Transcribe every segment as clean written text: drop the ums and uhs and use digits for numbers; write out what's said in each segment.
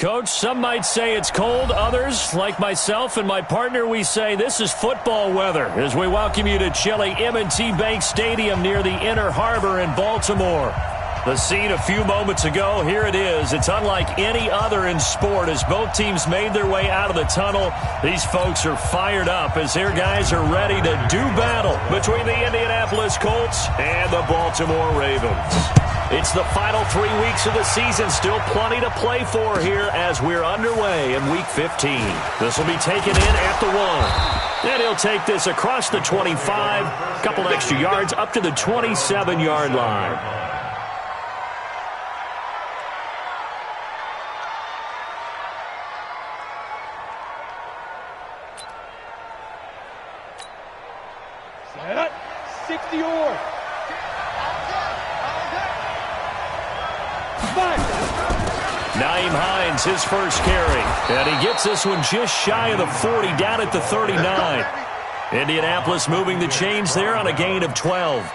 Coach, some might say it's cold. Others, like myself and my partner, we say this is football weather as we welcome you to chilly M&T Bank Stadium near the Inner Harbor in Baltimore. The scene a few moments ago, here it is. It's unlike any other in sport as both teams made their way out of the tunnel. These folks are fired up as their guys are ready to do battle between the Indianapolis Colts and the Baltimore Ravens. It's the final 3 weeks of the season. Still plenty to play for here as we're underway in Week 15. This will be taken in at the 1. And he'll take this across the 25. A couple extra yards up to the 27-yard line. Set. 60-yard. Nyheim Hines, his first carry. And he gets this one just shy of the 40, down at the 39. Indianapolis moving the chains there on a gain of 12.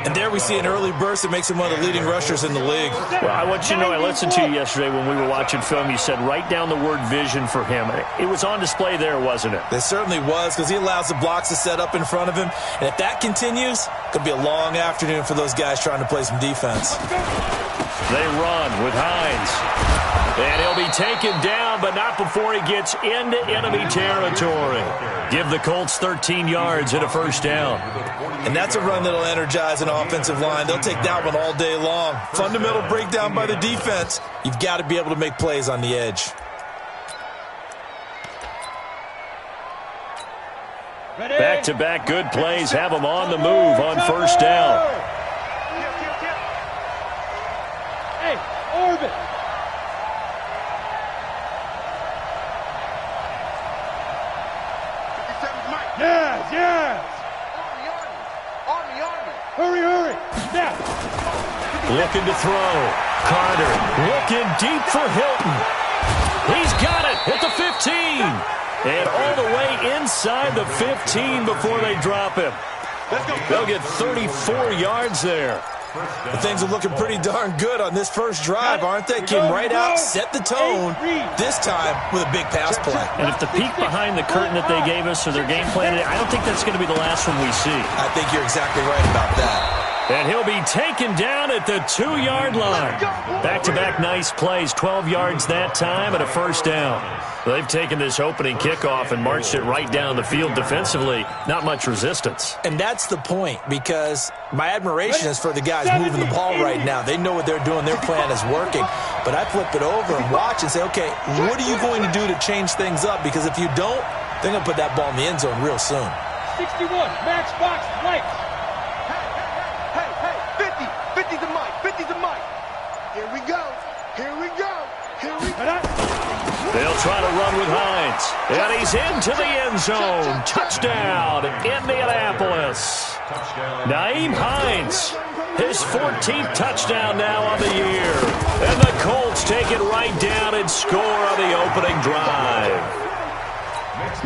And there we see an early burst that makes him one of the leading rushers in the league. Well, I want you to know, I listened to you yesterday when we were watching film. You said write down the word vision for him. It was on display there, wasn't it? It certainly was, because he allows the blocks to set up in front of him. And if that continues, it could be a long afternoon for those guys trying to play some defense. They run with Hines. And he'll be taken down, but not before he gets into enemy territory. Give the Colts 13 yards and a first down. And that's a run that'll energize an offensive line. They'll take that one all day long. Fundamental breakdown by the defense. You've got to be able to make plays on the edge. Back-to-back good plays have them on the move on first down. Hey, orbit. Yes, yes. Hurry, hurry. Snap. Looking to throw. Carter looking deep for Hilton. He's got it at the 15. And all the way inside the 15 before they drop him. They'll get 34 yards there. But things are looking pretty darn good on this first drive, aren't they? Came right out, set the tone, this time with a big pass play. And if the peek behind the curtain that they gave us or their game plan, I don't think that's going to be the last one we see. I think you're exactly right about that. And he'll be taken down at the 2-yard line. Back-to-back nice plays, 12 yards that time and a first down. They've taken this opening kickoff and marched it right down the field defensively. Not much resistance. And that's the point, because my admiration is for the guys moving the ball right now. They know what they're doing. Their plan is working. But I flip it over and watch and say, okay, what are you going to do to change things up? Because if you don't, they're going to put that ball in the end zone real soon. 61, max box, right. Hey, 50's a mic, 50's a mic. Here we go, here we go, here we go. They'll try to run with Hines. And he's into the end zone. Touchdown, Indianapolis. Nyheim Hines, his 14th touchdown now on the year. And the Colts take it right down and score on the opening drive.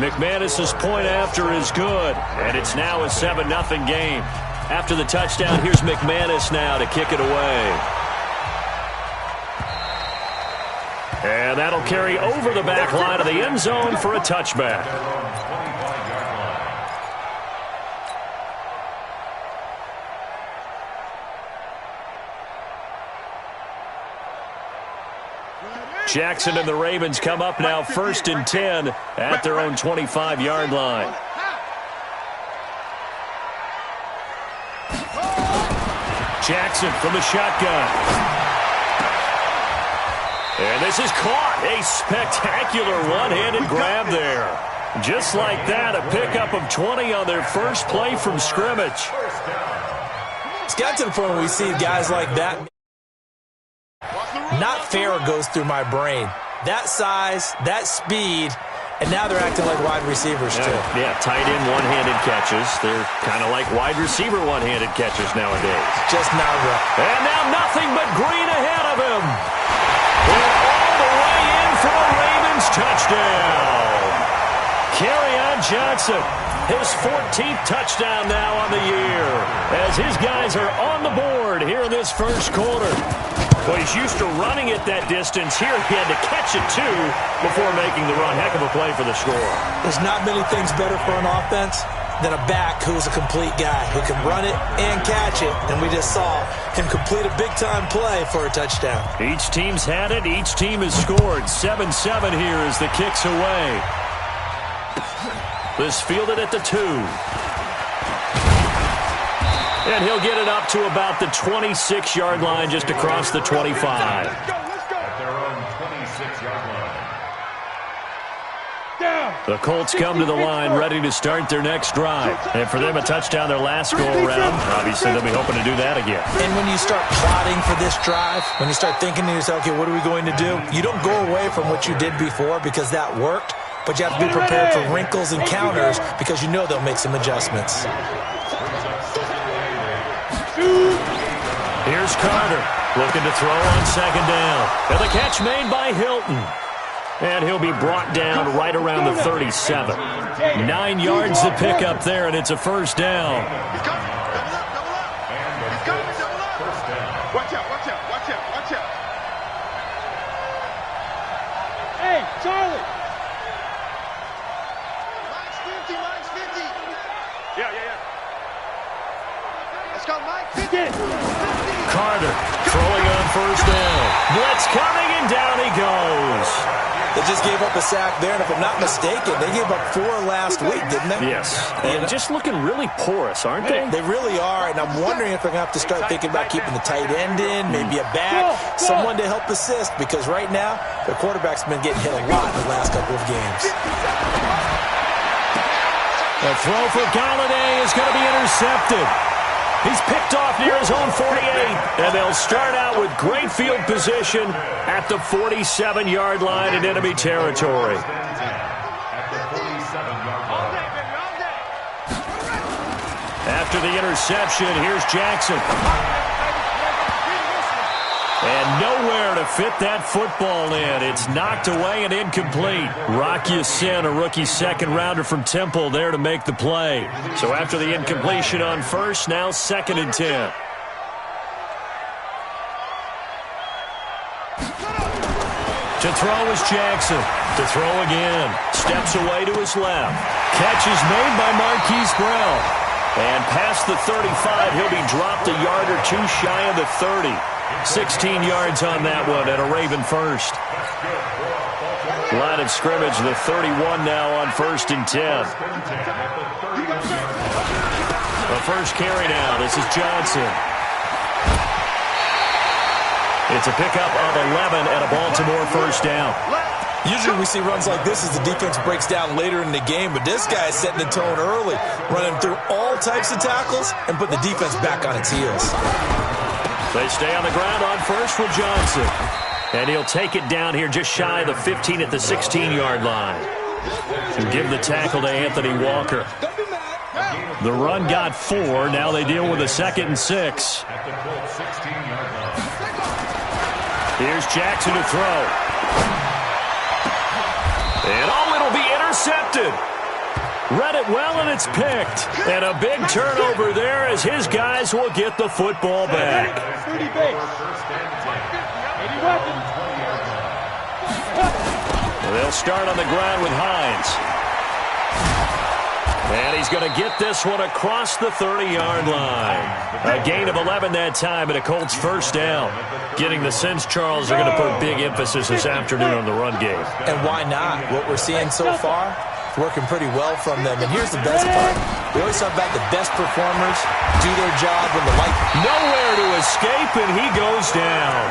McManus's point after is good. And it's now a 7-0 game. After the touchdown, here's McManus now to kick it away. And that'll carry over the back line of the end zone for a touchback. Jackson and the Ravens come up now 1st and 10 at their own 25-yard line. Jackson from the shotgun. And this is caught. A spectacular one-handed grab there. Just like that, a pickup of 20 on their first play from scrimmage. It's got to the point where we see guys like that. Not fair goes through my brain. That size, that speed, and now they're acting like wide receivers too. Yeah, tight end one-handed catches. They're kind of like wide receiver one-handed catches nowadays. Just not right. And now nothing but green ahead of him. And all the way in for a Ravens touchdown. Kerryon Johnson. His 14th touchdown now on the year as his guys are on the board here in this first quarter. Well, he's used to running it that distance. Here he had to catch it, too, before making the run. Heck of a play for the score. There's not many things better for an offense than a back who's a complete guy who can run it and catch it. And we just saw him complete a big-time play for a touchdown. Each team's had it. Each team has scored. 7-7 here as the kick's away. This fielded at the 2. And he'll get it up to about the 26-yard line, just across the 25. Let's go. At their own 26-yard line. Down. The Colts come to the line ready to start their next drive. And for them, a touchdown their last go-around. Obviously, they'll be hoping to do that again. And when you start plotting for this drive, when you start thinking to yourself, okay, what are we going to do? You don't go away from what you did before because that worked, but you have to be prepared for wrinkles and counters because you know they'll make some adjustments. Here's Carter looking to throw on second down. And the catch made by Hilton. And he'll be brought down right around the 37. 9 yards to pick up there, and it's a first down. He's coming. Double up. He's coming. Double up. First down. Watch out. Hey, Charlie. Mine's 50. Yeah. Let's go, Mike. 50. Carter throwing on first down. Blitz coming, and down he goes. They just gave up a sack there, and if I'm not mistaken, they gave up 4 last week, didn't they? Yes. And just looking really porous, aren't they? They really are, and I'm wondering if they're going to have to start thinking about keeping the tight end in, maybe a back, someone to help assist, because right now, their quarterback's been getting hit a lot in the last couple of games. The throw for Galladay is going to be intercepted. He's picked off near his own 48, and they'll start out with great field position at the 47-yard line in enemy territory. After the interception, here's Jackson. And nowhere to fit that football in. It's knocked away and incomplete. Rocky Sin, a rookie second-rounder from Temple, there to make the play. So after the incompletion on first, now 2nd and 10. To throw is Jackson. To throw again. Steps away to his left. Catch is made by Marquise Brown. And past the 35, he'll be dropped a yard or two shy of the 30. 16 yards on that one at a Raven first. Line of scrimmage, the 31 now on 1st and 10. The first carry now. This is Johnson. It's a pickup of 11 and a Baltimore first down. Usually we see runs like this as the defense breaks down later in the game, but this guy is setting the tone early, running through all types of tackles and put the defense back on its heels. They stay on the ground on first with Johnson. And he'll take it down here just shy of the 15 at the 16-yard line. And give the tackle to Anthony Walker. The run got 4. Now they deal with a 2nd and 6. Here's Jackson to throw. And it'll be intercepted. Read it well, and it's picked. And a big turnover there as his guys will get the football back. They'll start on the ground with Hines. And he's going to get this one across the 30-yard line. A gain of 11 that time, and a Colts first down. Getting the sense Charles are going to put big emphasis this afternoon on the run game. And why not? What we're seeing so far, working pretty well from them. And here's the best part. We always talk about the best performers do their job when the light... Nowhere to escape, and he goes down.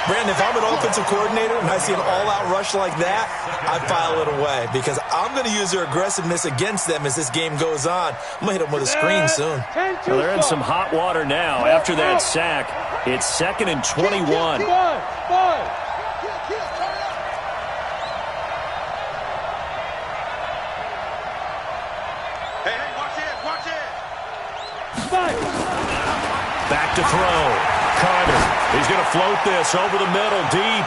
Brandon, if I'm an offensive coordinator and I see an all-out rush like that, I file it away because I'm going to use their aggressiveness against them as this game goes on. I'm going to hit them with a screen soon. Well, they're in some hot water now. After that sack, it's 2nd and 21. Back to throw. Carter. He's going to float this over the middle, deep.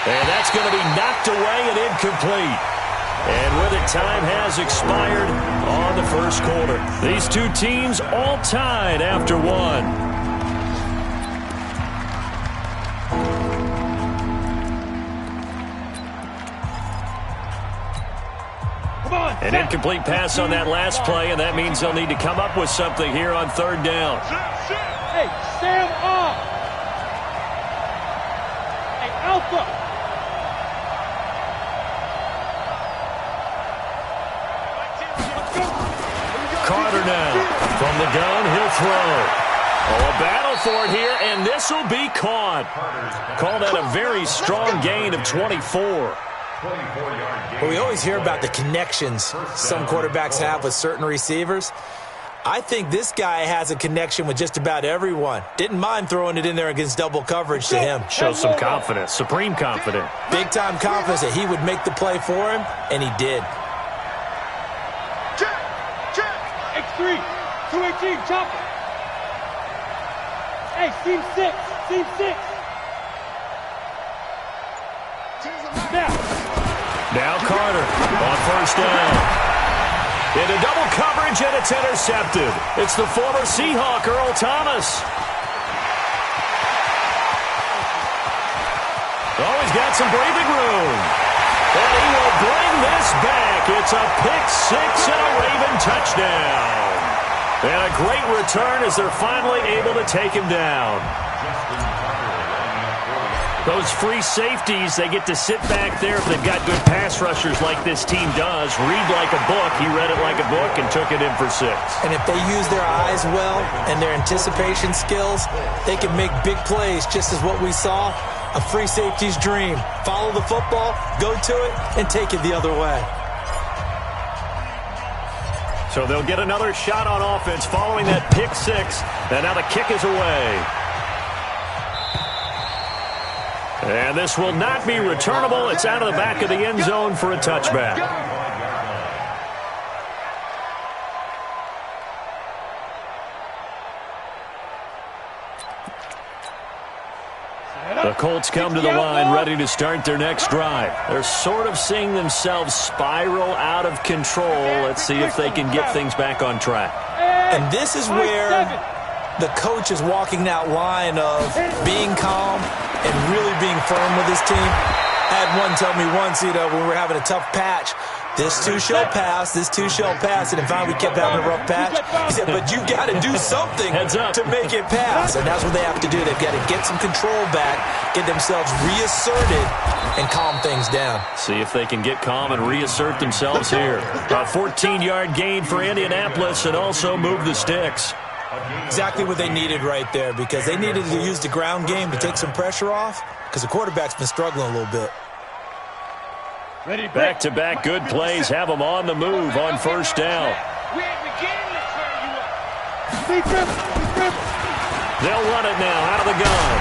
And that's going to be knocked away and incomplete. And with it, time has expired on the first quarter. These two teams all tied after one. An incomplete pass on that last play, and that means they'll need to come up with something here on third down. Hey, Sam off. Hey, Alpha. Carter now from the gun, he'll throw. Oh, a battle for it here, and this will be caught. Call that a very strong gain of 24. Well, we always hear about the connections some quarterbacks have with certain receivers. I think this guy has a connection with just about everyone. Didn't mind throwing it in there against double coverage to him. Shows some confidence, supreme confidence. Big-time confidence that he would make the play for him, and he did. X3, 218, chopper. Hey, seam 6, seam 6. Now Carter on first down. Into double coverage, and it's intercepted. It's the former Seahawk, Earl Thomas. Oh, he's got some breathing room. And he will bring this back. It's a pick-6 and a Raven touchdown. And a great return as they're finally able to take him down. Those free safeties, they get to sit back there if they've got good pass rushers like this team does. Read like a book. He read it like a book and took it in for 6. And if they use their eyes well and their anticipation skills, they can make big plays, just as what we saw. A free safety's dream. Follow the football, go to it, and take it the other way. So they'll get another shot on offense following that pick-6. And now the kick is away. And this will not be returnable. It's out of the back of the end zone for a touchback. The Colts come to the line ready to start their next drive. They're sort of seeing themselves spiral out of control. Let's see if they can get things back on track. And this is where the coach is walking that line of being calm and really being firm with his team. I had one tell me once, when we were having a tough patch, this too shall pass, this too shall pass. And in fact, we kept having a rough patch. He said, but you got to do something to make it pass. And that's what they have to do. They've got to get some control back, get themselves reasserted, and calm things down. See if they can get calm and reassert themselves here. A 14-yard gain for Indianapolis and also move the sticks. Exactly what they needed right there, because they needed to use the ground game to take some pressure off, because the quarterback's been struggling a little bit. Back-to-back good plays have them on the move on first down. They'll run it now out of the gun.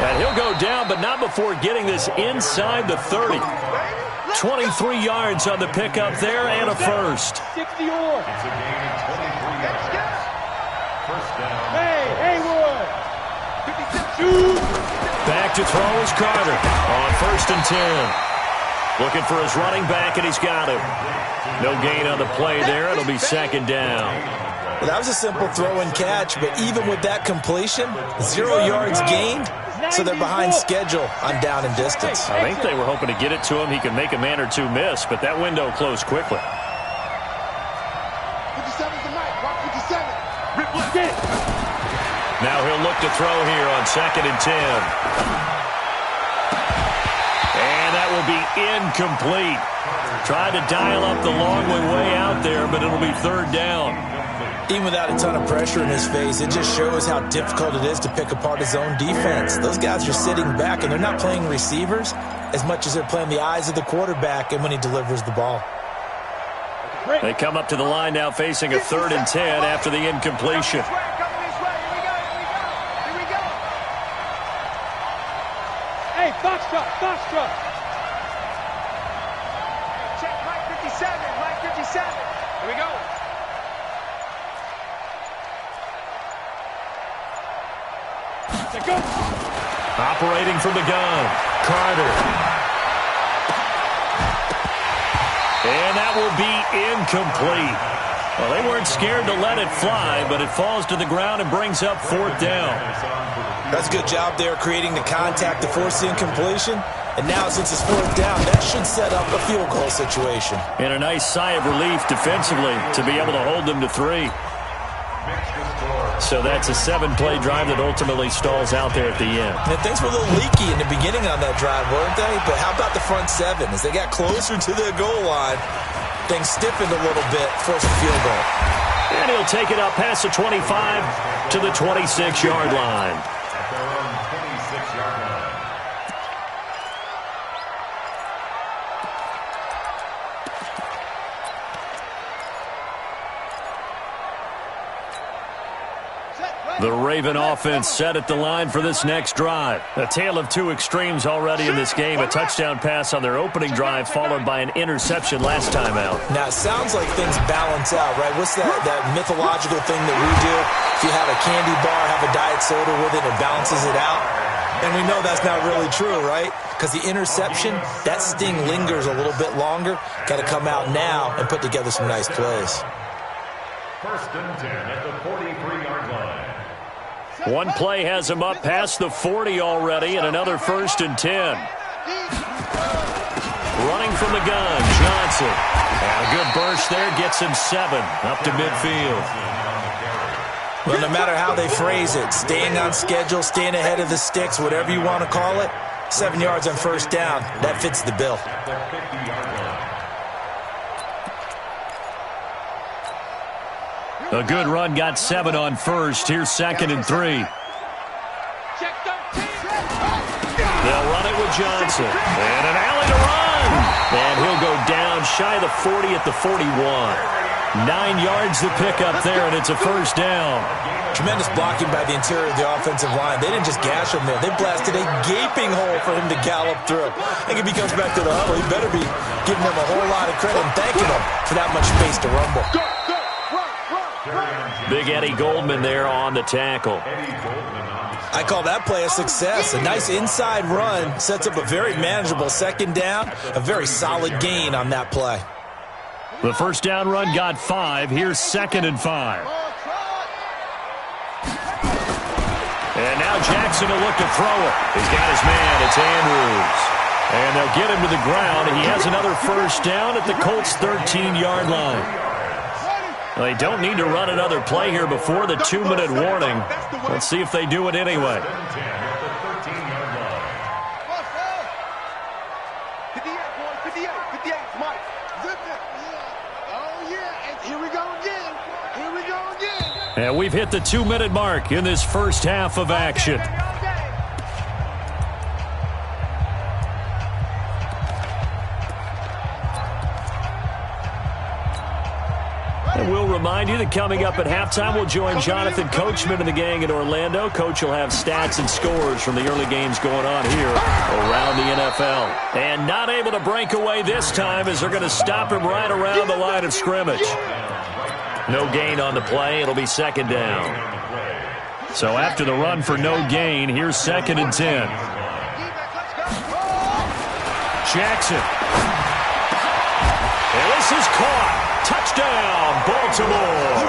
And he'll go down, but not before getting this inside the 30. 23 yards on the pickup there and a first. 60 or. It's a gain of 23 yards. First down. Hey, Haywood. 52. Back to throw is Carter on first and 10. Looking for his running back, and he's got him. No gain on the play there. It'll be second down. Well, that was a simple throw and catch, but even with that completion, 0 yards gained, so they're behind schedule on down and distance. I think they were hoping to get it to him. He could make a man or two miss, but that window closed quickly. 57's the mic. Rock 57. Now he'll look to throw here on second and 10. And that will be incomplete. Tried to dial up the long way out there, but it'll be third down. Even without a ton of pressure in his face, it just shows how difficult it is to pick apart his own defense. Those guys are sitting back, and they're not playing receivers as much as they're playing the eyes of the quarterback and when he delivers the ball. They come up to the line now facing a third and 10 after the incompletion. Hey, Foxtrot. Check Mike 57. Here we go. Go. Operating from the gun, Carter. that will be incomplete. Well, they weren't scared to let it fly, but it falls to the ground and brings up 4th down. That's a good job there creating the contact to force the incompletion. And now, since it's 4th down, that should set up a field goal situation. And a nice sigh of relief defensively to be able to hold them to 3. So that's a 7-play drive that ultimately stalls out there at the end. And things were a little leaky in the beginning on that drive, weren't they? But how about the front 7? As they got closer to the goal line, things stiffened a little bit, forced a field goal. And he'll take it up past the 25 to the 26-yard line. At their own 26-yard line. The Raven offense set at the line for this next drive. A tale of two extremes already in this game. A touchdown pass on their opening drive followed by an interception last time out. Now, it sounds like things balance out, right? What's that mythological thing that we do? If you have a candy bar, have a diet soda with it, it balances it out. And we know that's not really true, right? Because the interception, that sting lingers a little bit longer. Got to come out now and put together some nice plays. 1st and 10 at the 43-yard line. One play has him up past the 40 already, and another 1st and 10. Running from the gun, Johnson. And a good burst there gets him 7 up to midfield. Well, no matter how they phrase it, staying on schedule, staying ahead of the sticks, whatever you want to call it, 7 yards on 1st down, that fits the bill. At the 50-yard line. A good run got 7 on 1st. Here's 2nd and 3. They'll run it with Johnson. And an alley to run. And he'll go down shy of the 40 at the 41. 9 yards to pick up there, and it's a 1st down. Tremendous blocking by the interior of the offensive line. They didn't just gash him there. They blasted a gaping hole for him to gallop through. I think if he comes back to the huddle, he better be giving them a whole lot of credit and thanking them for that much space to rumble. Big Eddie Goldman there on the tackle. I call that play a success. A nice inside run sets up a very manageable 2nd down. A very solid gain on that play. The 1st down run got 5. Here's 2nd and 5. And now Jackson will look to throw it. He's got his man. It's Andrews. And they'll get him to the ground. He has another 1st down at the Colts' 13-yard line. They don't need to run another play here before the 2-minute warning. Let's see if they do it anyway. 58, Mike. Oh, yeah, and here we go again. Here we go again. And we've hit the 2-minute mark in this first half of action. And we'll remind you that coming up at halftime, we'll join Jonathan Coachman and the gang in Orlando. Coach will have stats and scores from the early games going on here around the NFL. And not able to break away this time as they're going to stop him right around the line of scrimmage. No gain on the play. It'll be 2nd down. So after the run for no gain, here's 2nd and 10. Jackson. And this is caught. Touchdown, Baltimore.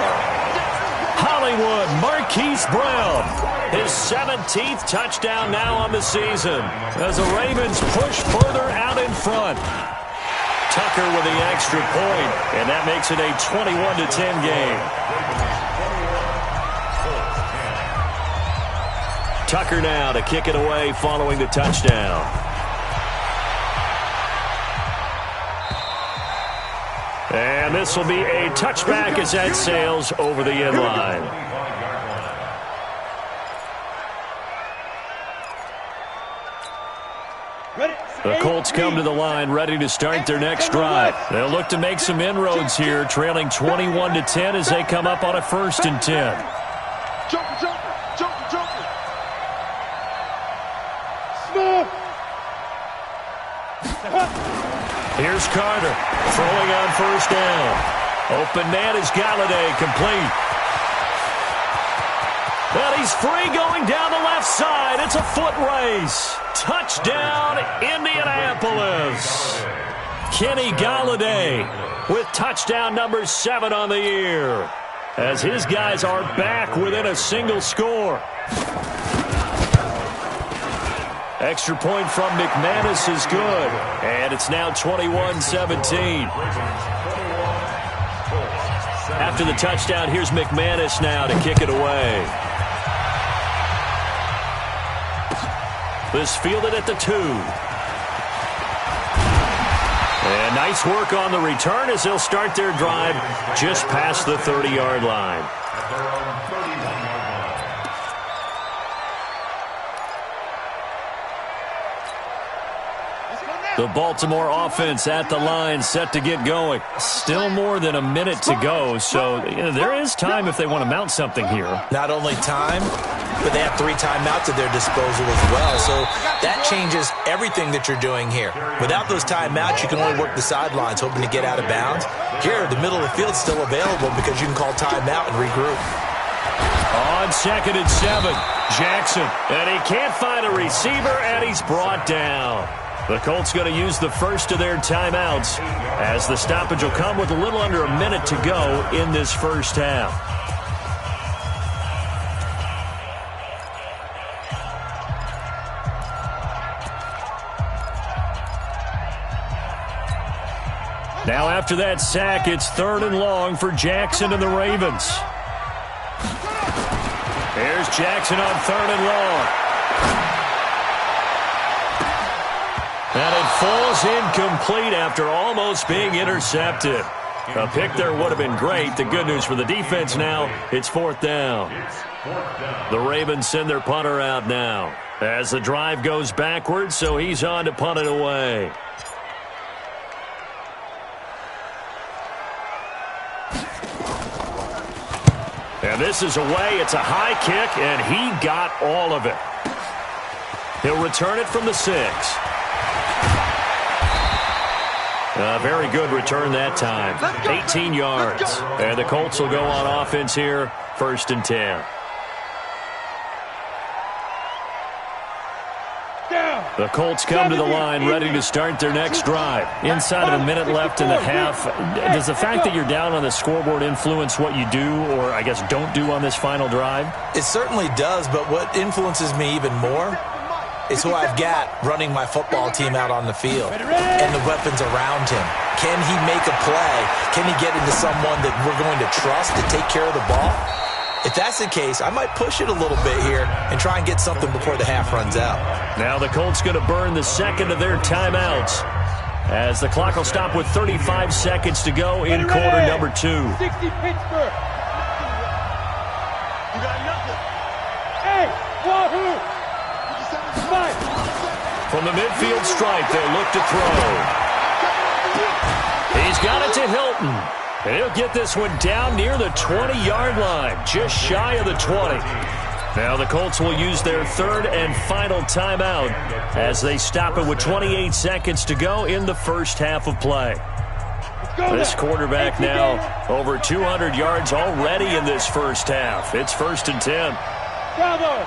Hollywood Marquise Brown. His 17th touchdown now on the season as the Ravens push further out in front. Tucker with the extra point, and that makes it a 21-10 game. Tucker now to kick it away following the touchdown. And this will be a touchback as that sails over the end line. The Colts come to the line ready to start their next drive. They'll look to make some inroads here, trailing 21-10 as they come up on a 1st and 10. Here's Carter, throwing on 1st down. Open man is Galladay, complete. Well, he's free going down the left side. It's a foot race. Touchdown, Indianapolis. Kenny Golladay with touchdown number 7 on the year, as his guys are back within a single score. Extra point from McManus is good, and it's now 21-17. After the touchdown, here's McManus now to kick it away. This fielded at the 2. And nice work on the return as they'll start their drive just past the 30-yard line. The Baltimore offense at the line, set to get going. Still more than a minute to go, so there is time if they want to mount something here. Not only time, but they have 3 timeouts at their disposal as well, so that changes everything that you're doing here. Without those timeouts, you can only work the sidelines, hoping to get out of bounds. Here, the middle of the field's still available because you can call timeout and regroup. On 2nd and 7, Jackson, and he can't find a receiver, and he's brought down. The Colts going to use the first of their timeouts as the stoppage will come with a little under a minute to go in this first half. Now after that sack, it's 3rd and long for Jackson and the Ravens. Here's Jackson on 3rd and long. And it falls incomplete after almost being intercepted. A pick there would have been great. The good news for the defense now, it's 4th down. The Ravens send their punter out now as the drive goes backwards, so he's on to punt it away. And this is away. It's a high kick, and he got all of it. He'll return it from the 6. A very good return that time. 18 yards. And the Colts will go on offense here, 1st and 10. The Colts come to the line ready to start their next drive. Inside of a minute left in the half, does the fact that you're down on the scoreboard influence what you do, or I guess don't do on this final drive? It certainly does, but what influences me even more is who I've got running my football team out on the field and the weapons around him. Can he make a play? Can he get into someone that we're going to trust to take care of the ball? If that's the case, I might push it a little bit here and try and get something before the half runs out. Now the Colts going to burn the second of their timeouts as the clock will stop with 35 seconds to go in quarter number 2. 60 Pittsburgh. You got nothing. Hey, wahoo! From the midfield stripe, they'll look to throw. He's got it to Hilton. And he'll get this one down near the 20-yard line, just shy of the 20. Now the Colts will use their 3rd and final timeout as they stop it with 28 seconds to go in the first half of play. This quarterback now over 200 yards already in this first half. It's 1st and 10. Bravo!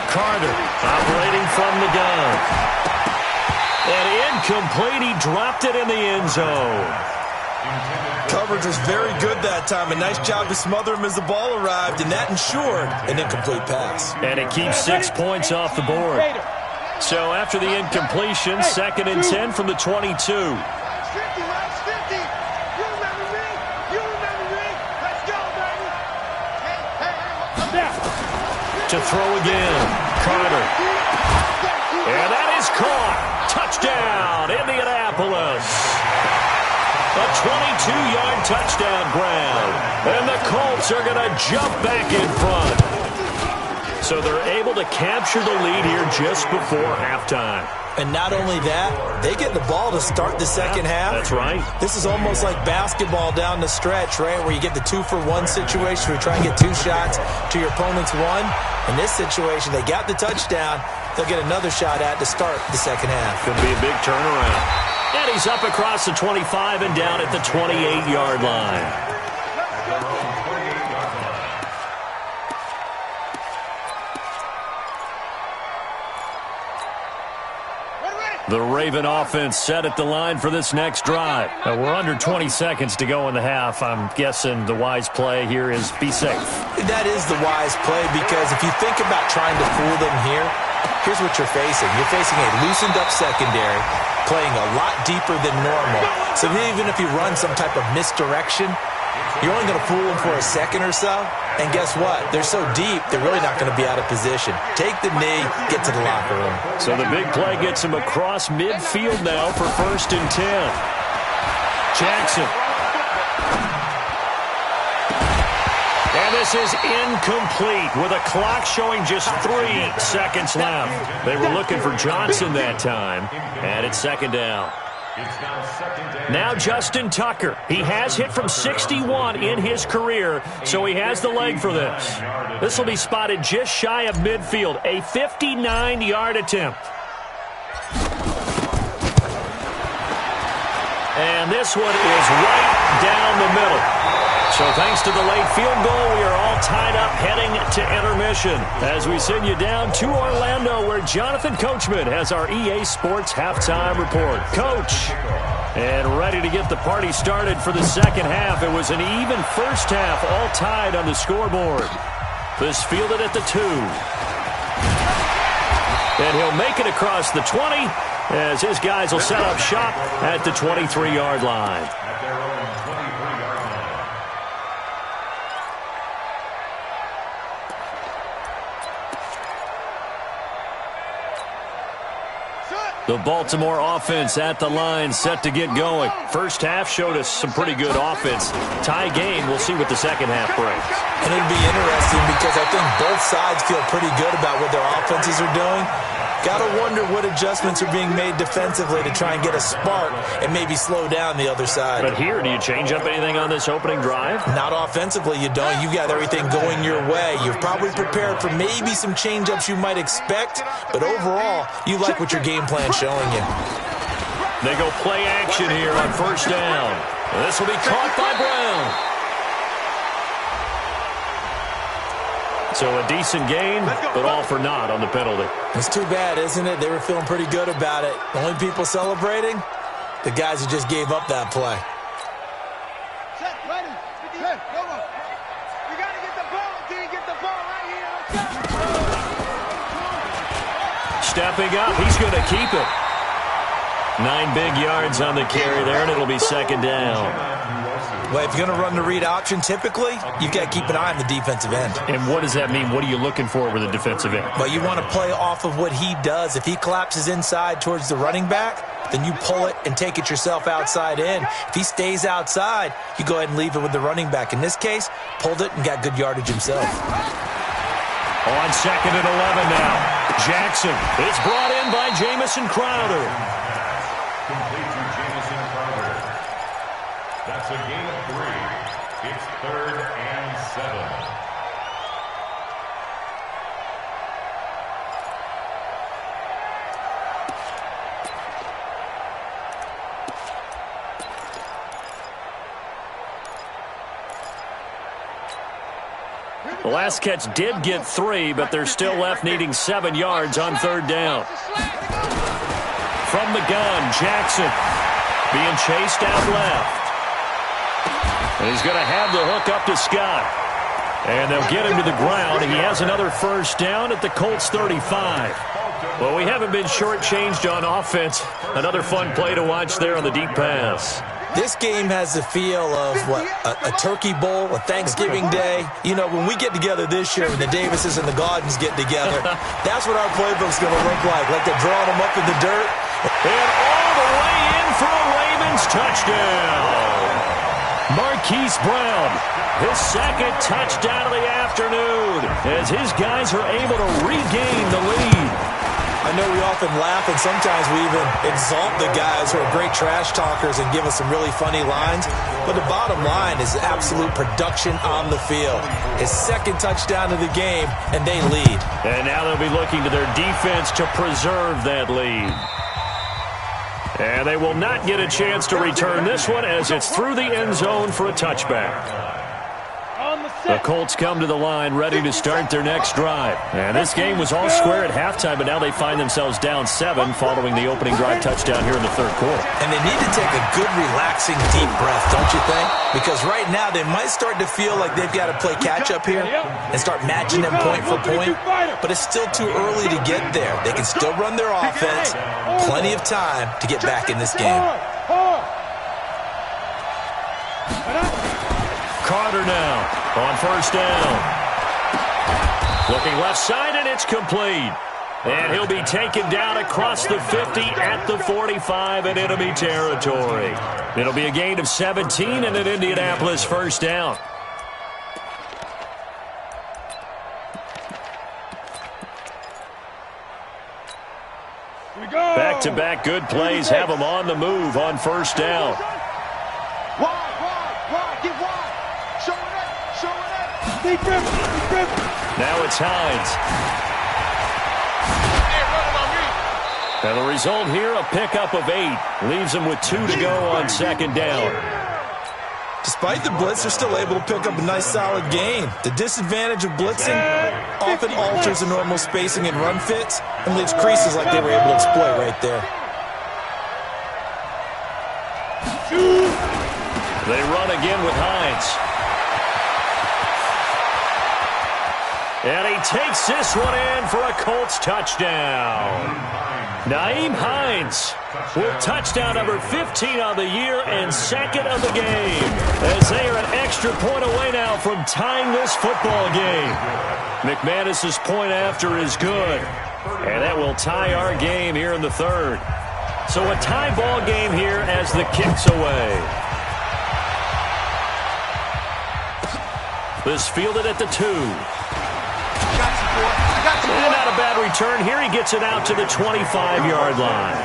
Carter operating from the gun. And incomplete. He dropped it in the end zone. Coverage was very good that time. A nice job to smother him as the ball arrived, and that ensured an incomplete pass. And it keeps 6 points off the board. So after the incompletion, 2nd and 10 from the 22. To throw again, Carter. And that is caught. Touchdown, Indianapolis. A 22-yard touchdown grab. And the Colts are going to jump back in front. So they're able to capture the lead here just before halftime. And not only that, they get the ball to start the second half. That's right. This is almost like basketball down the stretch, right, where you get the 2-for-1 situation where you try and get 2 shots to your opponent's 1. In this situation, they got the touchdown. They'll get another shot at to start the second half. Could be a big turnaround. And he's up across the 25 and down at the 28-yard line. The Raven offense set at the line for this next drive. We're under 20 seconds to go in the half. I'm guessing the wise play here is be safe. That is the wise play, because if you think about trying to fool them here, here's what you're facing. You're facing a loosened up secondary, playing a lot deeper than normal. So even if you run some type of misdirection, you're only going to fool them for a second or so. And guess what? They're so deep, they're really not going to be out of position. Take the knee, get to the locker room. So the big play gets him across midfield now for 1st and 10. Jackson. And this is incomplete with a clock showing just 3 seconds left. They were looking for Johnson that time, and it's 2nd down. Now Justin Tucker. He has hit from 61 in his career, so he has the leg for this. This will be spotted just shy of midfield, a 59-yard attempt. And this one is right down the middle. So thanks to the late field goal, we are all tied up heading to intermission as we send you down to Orlando, where Jonathan Coachman has our EA Sports halftime report. Coach, and ready to get the party started for the second half. It was an even first half, all tied on the scoreboard. This fielded at the 2. And he'll make it across the 20 as his guys will set up shop at the 23-yard line. The Baltimore offense at the line, set to get going. First half showed us some pretty good offense. Tie game, we'll see what the second half brings. And it'll be interesting because I think both sides feel pretty good about what their offenses are doing. Got to wonder what adjustments are being made defensively to try and get a spark and maybe slow down the other side. But here, do you change up anything on this opening drive? Not offensively, you don't. You've got everything going your way. You've probably prepared for maybe some change-ups you might expect, but overall, you like what your game plan's showing you. They go play action here on 1st down. This will be caught by Brown. So a decent gain, but all for naught on the penalty. It's too bad, isn't it? They were feeling pretty good about it. The only people celebrating, the guys who just gave up that play. Set, ready. Set, go on. We got to get the ball. Can you get the ball right here? Stepping up, he's going to keep it. 9 big yards on the carry there, and it'll be 2nd down. Well, if you're going to run the read option, typically, you've got to keep an eye on the defensive end. And what does that mean? What are you looking for with a defensive end? Well, you want to play off of what he does. If he collapses inside towards the running back, then you pull it and take it yourself outside in. If he stays outside, you go ahead and leave it with the running back. In this case, pulled it and got good yardage himself. On 2nd and 11 now. Jackson is brought in by Jamison Crowder. Complete to Jamison Crowder. That's a gain of 3. It's 3rd and 7. The last catch did get 3, but they're still left needing 7 yards on 3rd down. From the gun, Jackson being chased out left. And he's going to have the hook up to Scott. And they'll get him to the ground. He has another 1st down at the Colts 35. Well, we haven't been shortchanged on offense. Another fun play to watch there on the deep pass. This game has the feel of, what, a turkey bowl, a Thanksgiving day. You know, when we get together this year, when the Davises and the Gaudens get together, that's what our playbook's going to look like they're drawing them up in the dirt. And all the way in for a Ravens touchdown. Marquise Brown, his 2nd touchdown of the afternoon, as his guys are able to regain the lead. I know we often laugh, and sometimes we even exalt the guys who are great trash talkers and give us some really funny lines. But the bottom line is absolute production on the field. His 2nd touchdown of the game, and they lead. And now they'll be looking to their defense to preserve that lead. And they will not get a chance to return this one as it's through the end zone for a touchback. On The Colts come to the line ready to start their next drive. And this game was all square at halftime, but now they find themselves down 7 following the opening drive touchdown here in the third quarter. And they need to take a good, relaxing, deep breath, don't you think? Because right now they might start to feel like they've got to play catch-up here and start matching them point for point. But it's still too early to get there. They can still run their offense. Plenty of time to get back in this game. Carter now on first down. Looking left side, and it's complete. And he'll be taken down across the 50 at the 45 in enemy territory. It'll be a gain of 17 and an Indianapolis first down. Back-to-back good plays have them on the move on first down. Wide, get wide. Showing it. Now it's Hines. And the result here, a pickup of 8. Leaves them with 2 to go on second down. Despite the blitz, they're still able to pick up a nice, solid gain. The disadvantage of blitzing often alters the normal spacing and run fits and leaves creases like they were able to exploit right there. They run again with Hines. And he takes this one in for a Colts touchdown. Nyheim Hines with touchdown number 15 on the year and second of the game, as they are an extra point away now from tying this football game. McManus's point after is good, and that will tie our game here in the third. So a tie ball game here as the kick's away. This fielded at the 2. And not a bad return here. He gets it out to the 25-yard line.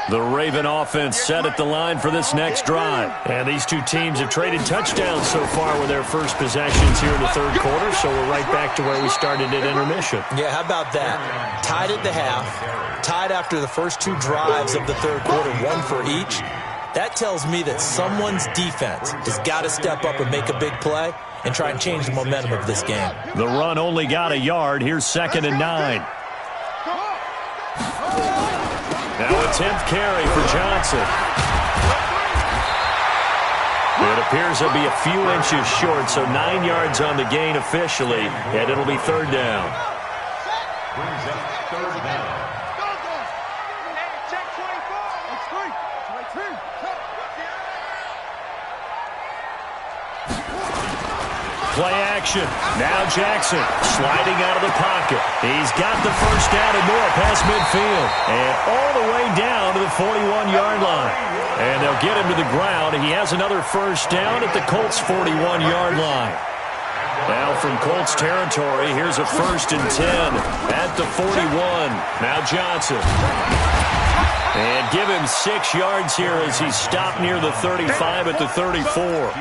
The Raven offense set at the line for this next drive. And these two teams have traded touchdowns so far with their first possessions here in the third quarter, so we're right back to where we started at intermission. Yeah, how about that? Tied at the half, tied after the first 2 drives of the third quarter, 1 for each. That tells me that someone's defense has got to step up and make a big play and try and change the momentum of this game. The run only got a yard. Here's 2nd and 9. Now a 10th carry for Johnson. It appears he'll be a few inches short, so 9 yards on the gain officially, and it'll be third down. Brings up third down. Check 24. That's 3. Play action. Now Jackson sliding out of the pocket. He's got the first down and more past midfield. And all the way down to the 41-yard line. And they'll get him to the ground. He has another first down at the Colts' 41-yard line. Now from Colts territory, here's a 1st and 10 at the 41. Now Johnson. And give him 6 yards here as he's stopped near the 35 at the 34.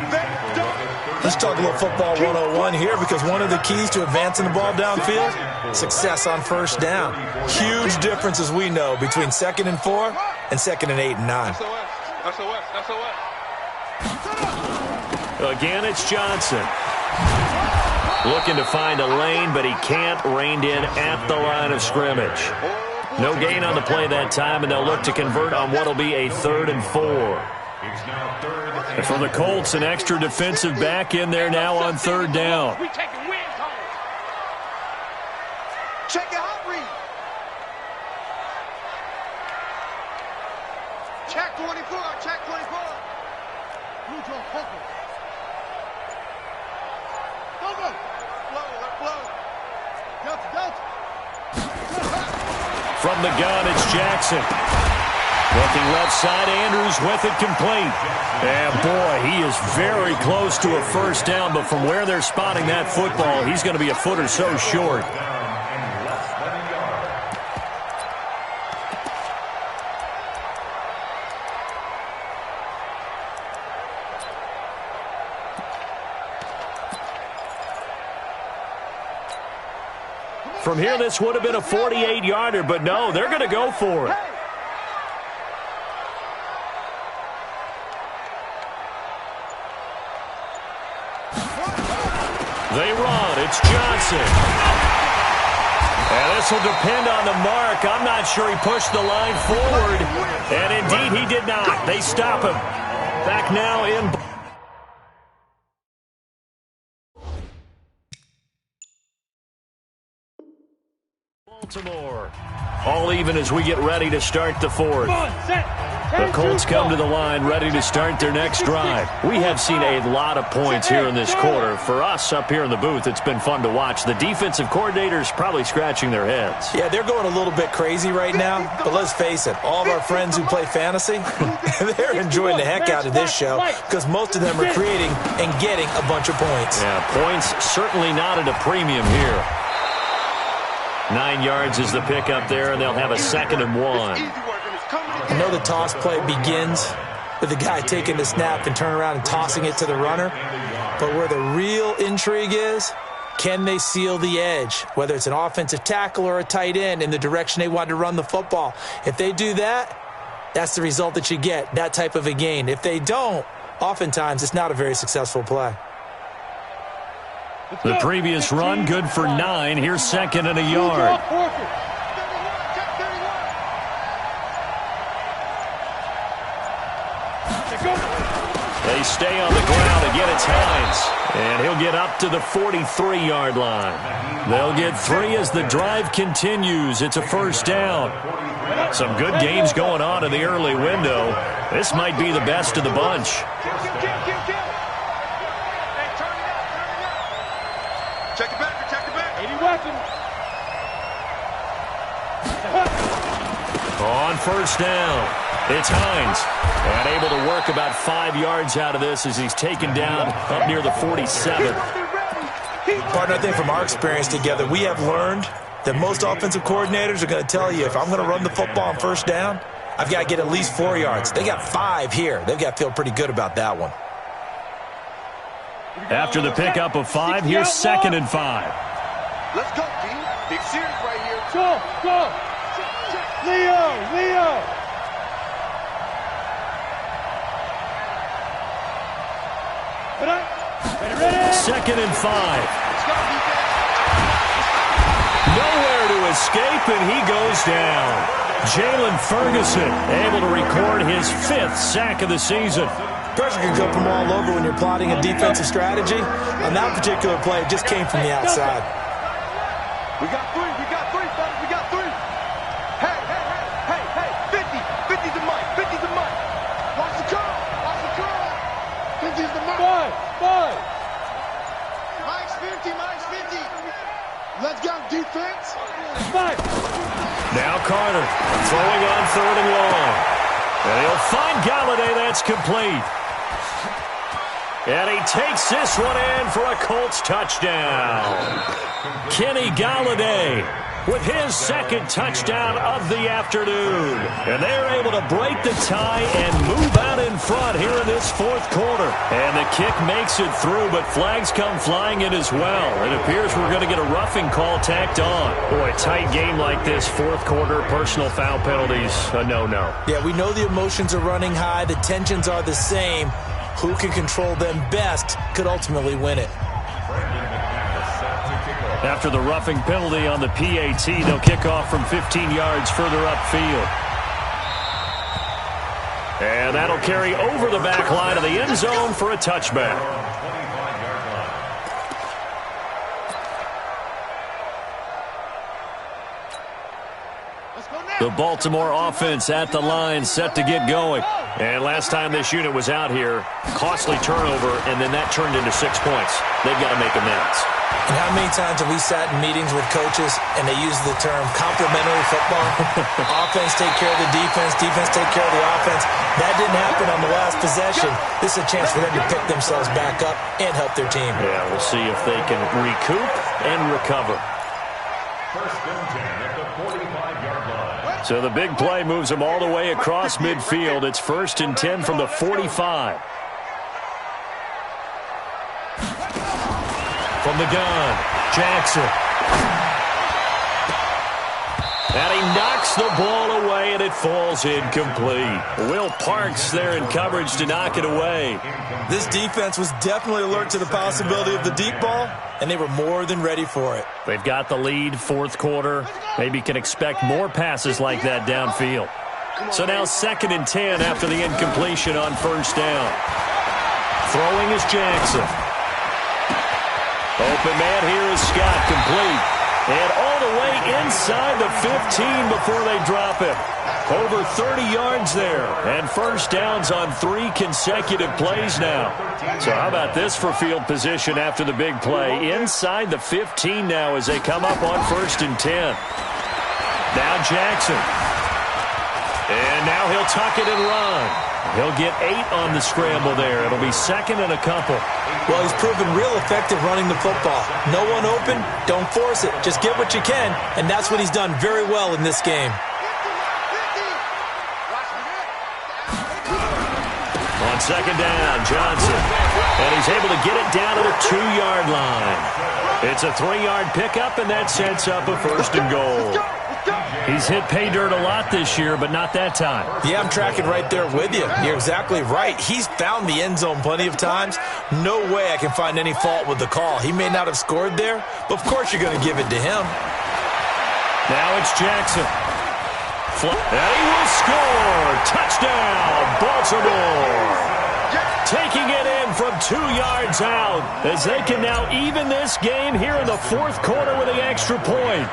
Let's talk a little football 101 here, because one of the keys to advancing the ball downfield, success on first down. Huge difference, as we know, between 2nd and 4 and 2nd and 8 and 9. Again, it's Johnson. Looking to find a lane, but he can't. Reined in at the line of scrimmage. No gain on the play that time, and they'll look to convert on what will be a 3rd and 4. It's now third And for the Colts, an extra defensive back in there now on 3rd down. Check your hot read. Check 24. Check 24. Neutral focus. Blow. Delta. From the gun, it's Jackson. Looking left side, Andrews with it complete. And boy, he is very close to a first down, but from where they're spotting that football, he's going to be a foot or so short. From here, this would have been a 48-yarder, but no, they're going to go for it. They run. It's Johnson. And this will depend on the mark. I'm not sure he pushed the line forward. And indeed, he did not. They stop him. Back now in Baltimore. All even as we get ready to start the fourth. The Colts come to the line ready to start their next drive. We have seen a lot of points here in this quarter. For us up here in the booth, it's been fun to watch. The defensive coordinators probably scratching their heads. Yeah, they're going a little bit crazy right now. But let's face it, all of our friends who play fantasy, they're enjoying the heck out of this show because most of them are creating and getting a bunch of points. Yeah, points certainly not at a premium here. 9 yards is the pickup there, and they'll have a 2nd and 1. I know the toss play begins with the guy taking the snap and turning around and tossing it to the runner. But where the real intrigue is, can they seal the edge, whether it's an offensive tackle or a tight end, in the direction they want to run the football? If they do that, that's the result that you get, that type of a gain. If they don't, oftentimes it's not a very successful play. The previous run, good for 9. Here's 2nd and a yard. They stay on the ground. Again, it's Hines. And he'll get up to the 43-yard line. They'll get 3 as the drive continues. It's a 1st down. Some good games going on in the early window. This might be the best of the bunch. Check it back, check it back. 80 weapons. On 1st down, it's Hines. And able to work about 5 yards out of this as he's taken down up near the 47. Partner, I think from our experience together, we have learned that most offensive coordinators are going to tell you, if I'm going to run the football on 1st down, I've got to get at least 4 yards. They got 5 here. They've got to feel pretty good about that one. After the pickup of 5, here's 2nd and 5. Let's go, team. Big series right here. Go. Leo. 2nd and 5. Nowhere to escape, and he goes down. Jalen Ferguson able to record his 5th sack of the season. Pressure can come from all over when you're plotting a defensive strategy. On that particular play, it just came from the outside. We got 3, fellas. We got 3. Hey. 50's the mic. 50's the mic. Watch the curl. 50's the mic. 5. Mike's 50. Let's go, defense. 5. Now Carter throwing on 3rd and long. And he'll find Galladay. That's complete. And he takes this one in for a Colts touchdown. Kenny Galladay with his 2nd touchdown of the afternoon. And they're able to break the tie and move out in front here in this 4th quarter. And the kick makes it through, but flags come flying in as well. It appears we're going to get a roughing call tacked on. Boy, a tight game like this, 4th quarter, personal foul penalties, a no-no. Yeah, we know the emotions are running high. The tensions are the same. Who can control them best could ultimately win it. After the roughing penalty on the PAT, they'll kick off from 15 yards further upfield. And that'll carry over the back line of the end zone for a touchback. The Baltimore offense at the line, set to get going. And last time this unit was out here, costly turnover, and then that turned into 6 points. They've got to make amends. And how many times have we sat in meetings with coaches and they use the term complementary football? Offense take care of the defense take care of the offense. That didn't happen on the last possession. This is a chance for them to pick themselves back up and help their team. Yeah, we'll see if they can recoup and recover. 1st and 10 at the 45-yard line. So the big play moves them all the way across midfield. It's 1st and 10 from the 45. From the gun, Jackson. And he knocks the ball away, and it falls incomplete. Will Parks there in coverage to knock it away. This defense was definitely alert to the possibility of the deep ball, and they were more than ready for it. They've got the lead, fourth quarter. Maybe can expect more passes like that downfield. So now 2nd and 10 after the incompletion on first down. Throwing is Jackson. Open man here is Scott, complete. And all the way inside the 15 before they drop it. Over 30 yards there. And first downs on 3 consecutive plays now. So how about this for field position after the big play? Inside the 15 now as they come up on 1st and 10. Now Jackson. And now he'll tuck it and run. He'll get 8 on the scramble there. It'll be 2nd and a couple. Well, he's proven real effective running the football. No one open, don't force it. Just get what you can, and that's what he's done very well in this game. On 2nd down, Johnson. And he's able to get it down to the 2-yard line. It's a 3-yard pickup, and that sets up a 1st and goal. He's hit pay dirt a lot this year, but not that time. Yeah, I'm tracking right there with you. You're exactly right. He's found the end zone plenty of times. No way I can find any fault with the call. He may not have scored there, but of course you're going to give it to him. Now it's Jackson. And he will score. Touchdown, Baltimore. Taking it in from 2 yards out as they can now even this game here in the 4th quarter with the extra point.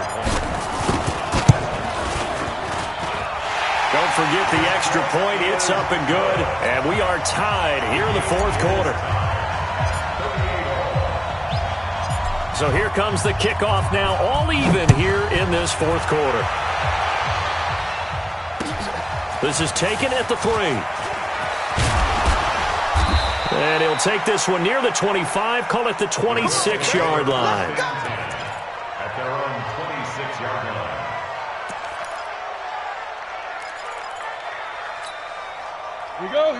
Don't forget the extra point. It's up and good. And we are tied here in the 4th quarter. So here comes the kickoff now, all even here in this 4th quarter. This is taken at the 3. And he'll take this one near the 25, call it the 26-yard line. At their own 26-yard line.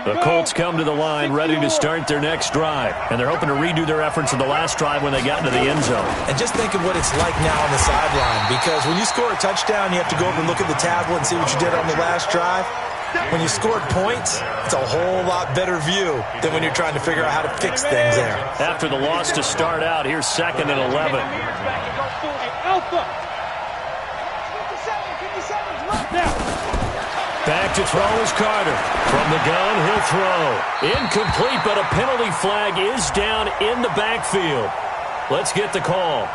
The Colts come to the line ready to start their next drive. And they're hoping to redo their efforts in the last drive when they got into the end zone. And just think of what it's like now on the sideline. Because when you score a touchdown, you have to go over and look at the tablet and see what you did on the last drive. When you scored points, it's a whole lot better view than when you're trying to figure out how to fix things there. After the loss to start out, here's 2nd and 11. Back to throw is Carter. From the gun, he'll throw. Incomplete, but a penalty flag is down in the backfield. Let's get the call.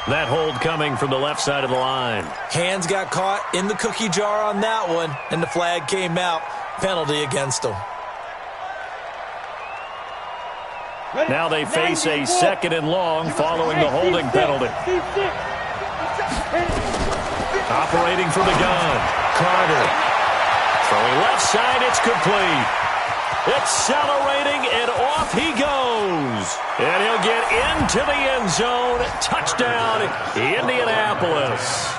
That hold coming from the left side of the line. Hands got caught in the cookie jar on that one, and the flag came out. Penalty against them. Now they face a 2nd and long following the holding penalty. Operating from the gun, Carter. Throwing left side, it's complete. Accelerating, and off he goes. And he'll get into the end zone. Touchdown, Indianapolis.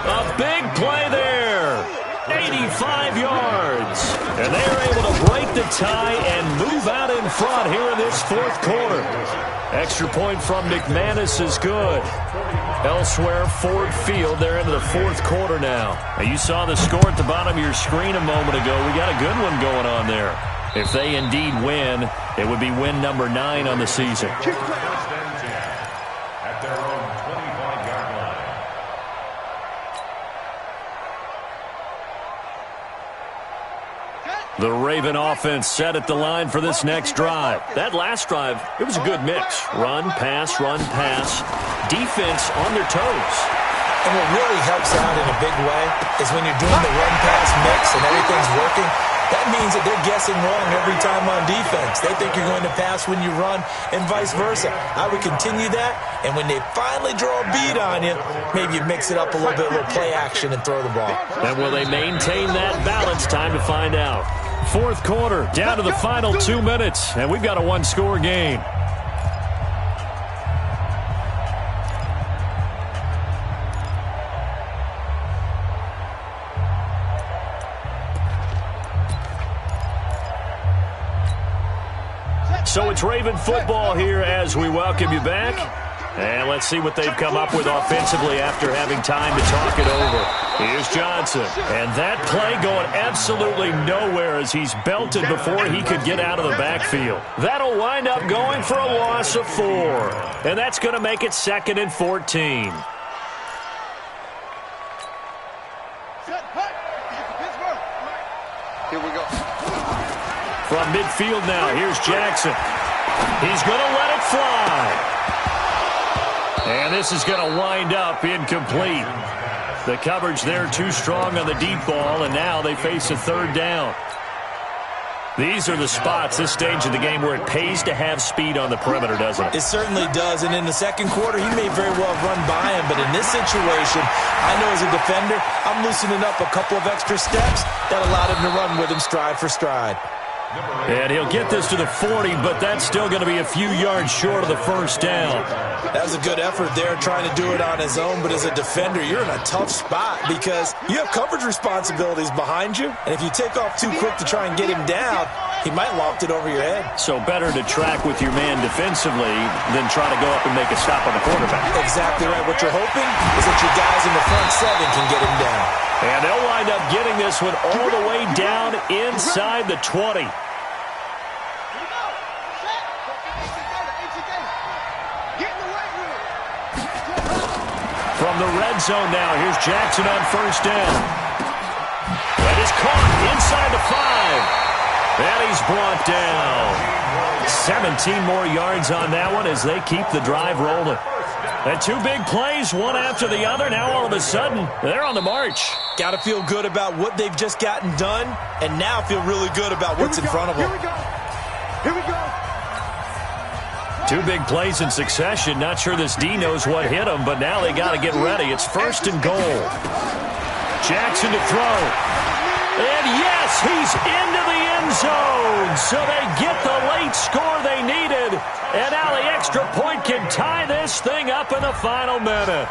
A big play there. 85 yards. And they're able to break the tie and move out in front here in this 4th quarter. Extra point from McManus is good. Elsewhere, Ford Field, they're into the 4th quarter now. You saw the score at the bottom of your screen a moment ago. We got a good one going on there. If they indeed win, it would be win number 9 on the season. First and 10 at their own 25-yard line. The Raven offense set at the line for this next drive. That last drive, it was a good mix. Run, pass, defense on their toes. And what really helps out in a big way is when you're doing the run-pass mix and everything's working, that means that they're guessing wrong every time on defense. They think you're going to pass when you run and vice versa. I would continue that, and when they finally draw a bead on you, maybe you mix it up a little bit, a little play action, and throw the ball. And will they maintain that balance? Time to find out. 4th quarter, down to the final 2 minutes, and we've got a one-score game. So it's Raven football here as we welcome you back. And let's see what they've come up with offensively after having time to talk it over. Here's Johnson. And that play going absolutely nowhere as he's belted before he could get out of the backfield. That'll wind up going for a loss of 4. And that's going to make it 2nd and 14. Here we go. From midfield now, here's Jackson. He's going to let it fly. And this is going to wind up incomplete. The coverage there too strong on the deep ball, and now they face a 3rd down. These are the spots, this stage of the game, where it pays to have speed on the perimeter, doesn't it? It certainly does, and in the second quarter, he may very well run by him, but in this situation, I know as a defender, I'm loosening up a couple of extra steps that allowed him to run with him stride for stride. And he'll get this to the 40, but that's still going to be a few yards short of the 1st down. That was a good effort there trying to do it on his own, but as a defender, you're in a tough spot because you have coverage responsibilities behind you, and if you take off too quick to try and get him down, he might loft it over your head. So better to track with your man defensively than try to go up and make a stop on the quarterback. Exactly right. What you're hoping is that your guys in the front 7 can get him down. And they'll wind up getting this one all the way down inside the 20. From the red zone now, here's Jackson on 1st down. That is caught inside the 5. And he's brought down. 17 more yards on that one as they keep the drive rolling. And 2 big plays, one after the other. Now all of a sudden, they're on the march. Got to feel good about what they've just gotten done, and now feel really good about what's in front of them. Here we go. Here we go. 2 big plays in succession. Not sure this D knows what hit him, but now they got to get ready. It's 1st and goal. Jackson to throw. And yes, he's into the end zone. So they get the late score they needed. And now the extra point can tie this thing up in the final minute.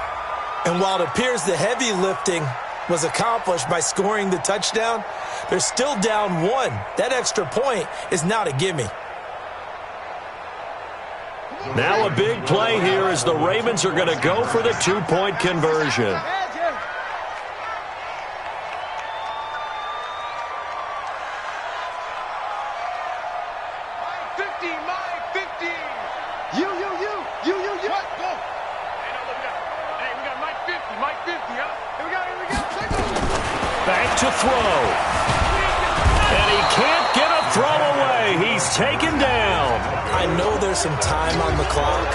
And while it appears the heavy lifting was accomplished by scoring the touchdown, they're still down 1. That extra point is not a gimme. Now a big play here as the Ravens are going to go for the 2-point conversion. Back to throw. And he can't get a throw away. He's taken down. I know there's some time on the clock,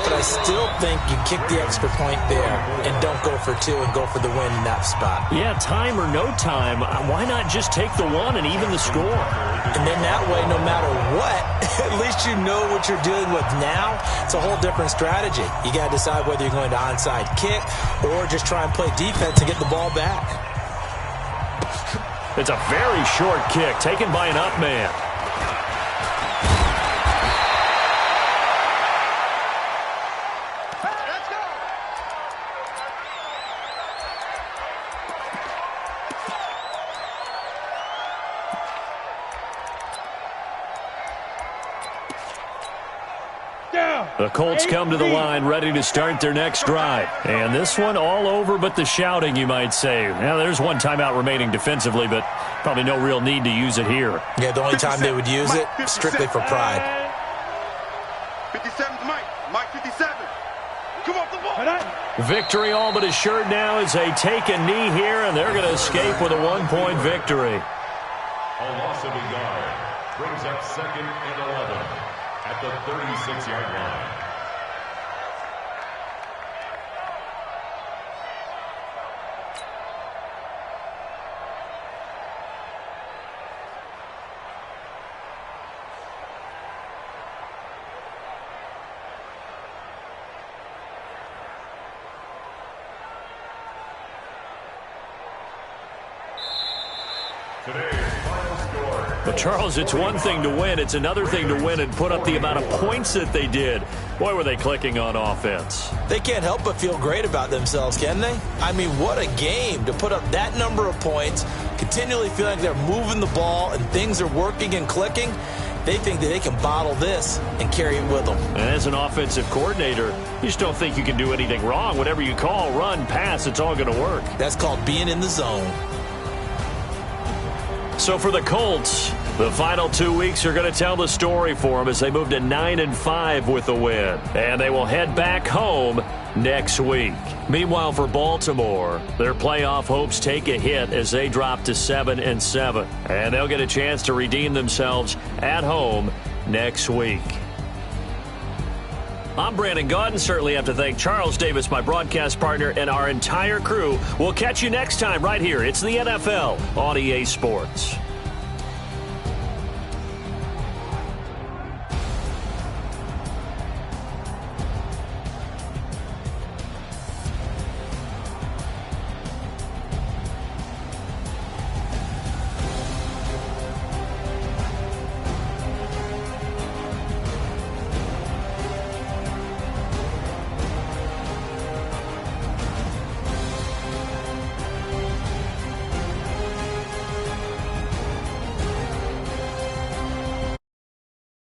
but I still think you kick the extra point there and don't go for 2 and go for the win in that spot. Yeah, time or no time, why not just take the 1 and even the score? And then that way, no matter what, at least you know what you're dealing with now. It's a whole different strategy. You got to decide whether you're going to onside kick or just try and play defense and get the ball back. It's a very short kick taken by an up man. The Colts come to the line ready to start their next drive. And this one all over but the shouting, you might say. Now, there's 1 timeout remaining defensively, but probably no real need to use it here. Yeah, the only time they would use it, strictly for pride. 57's Mike. Mike 57. Come off the ball. Victory all but assured now as they take a knee here, and they're going to escape with a 1-point victory. A loss of a yard brings up 2nd and 11 at the 36-yard line. But, Charles, it's one thing to win. It's another thing to win and put up the amount of points that they did. Boy, were they clicking on offense. They can't help but feel great about themselves, can they? I mean, what a game to put up that number of points, continually feel like they're moving the ball and things are working and clicking. they think that they can bottle this and carry it with them. And as an offensive coordinator, you just don't think you can do anything wrong. Whatever you call, run, pass, it's all going to work. That's called being in the zone. So for the Colts, the final 2 weeks are going to tell the story for them as they move to 9-5 with the win. And they will head back home next week. Meanwhile, for Baltimore, their playoff hopes take a hit as they drop to 7-7. And they'll get a chance to redeem themselves at home next week. I'm Brandon Gaudin. Certainly have to thank Charles Davis, my broadcast partner, and our entire crew. We'll catch you next time right here. It's the NFL on EA Sports.